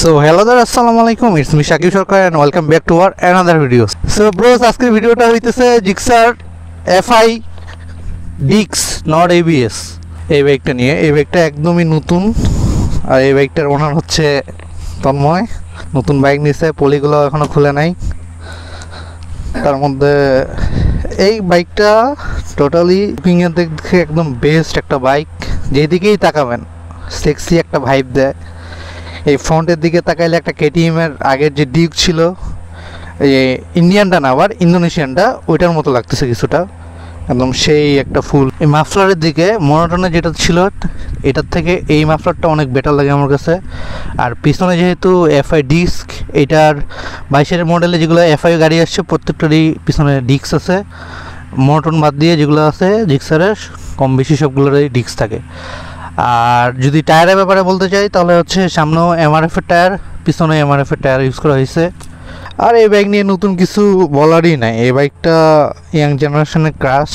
So hello there, assalamu alaikum. It's me Shakib Sarkar and welcome back to our another video. So bros, আজকের ভিডিওটা হইতেছে Gixxer FI Dix not ABS এই বাইকটা নিয়ে। এই বাইকটা একদমই নতুন আর এই বাইকটার ওনার হচ্ছে তন্ময়। নতুন বাইক নিছে, পলিগুলো এখনো খুলে নাই। তার মধ্যে এই বাইকটা টোটালি লুকিং এর দিক থেকে একদম বেস্ট একটা বাইক, যেদিকেই তাকাবেন সেক্সি একটা ভাইব দেয়। এই ফ্রন্টের দিকে তাকাইলে একটা কেটিএম এর আগের যে ডিউক ছিল, এই ইন্ডিয়ানটা না আবার ইন্দোনেশিয়ানটা, ওইটার মতো লাগতেছে কিছুটা, একদম সেই একটা ফুল। এই মাফলারের দিকে মনোটনে যেটা ছিল এটার থেকে এই মাফলারটা অনেক বেটার লাগে আমার কাছে। আর পিছনে যেহেতু FI ডিস্ক, এটার 22-এর মডেলে যেগুলো FI গাড়ি আসছে প্রত্যেকটারই পিছনে ডিস্ক আছে, মনোটন বাদ দিয়ে যেগুলো আছে জিক্সারের কম বেশি সবগুলোরই ডিস্ক থাকে। আর যদি টায়ারের ব্যাপারে বলতে চাই তাহলে হচ্ছে সামনেও MRF এর টায়ার, পিছনে MRF এর টায়ার ইউজ করা হয়েছে। আর এই বাইক নিয়ে নতুন কিছু বলারই নাই, এই বাইকটা ইয়াং জেনারেশনের ক্রাশ।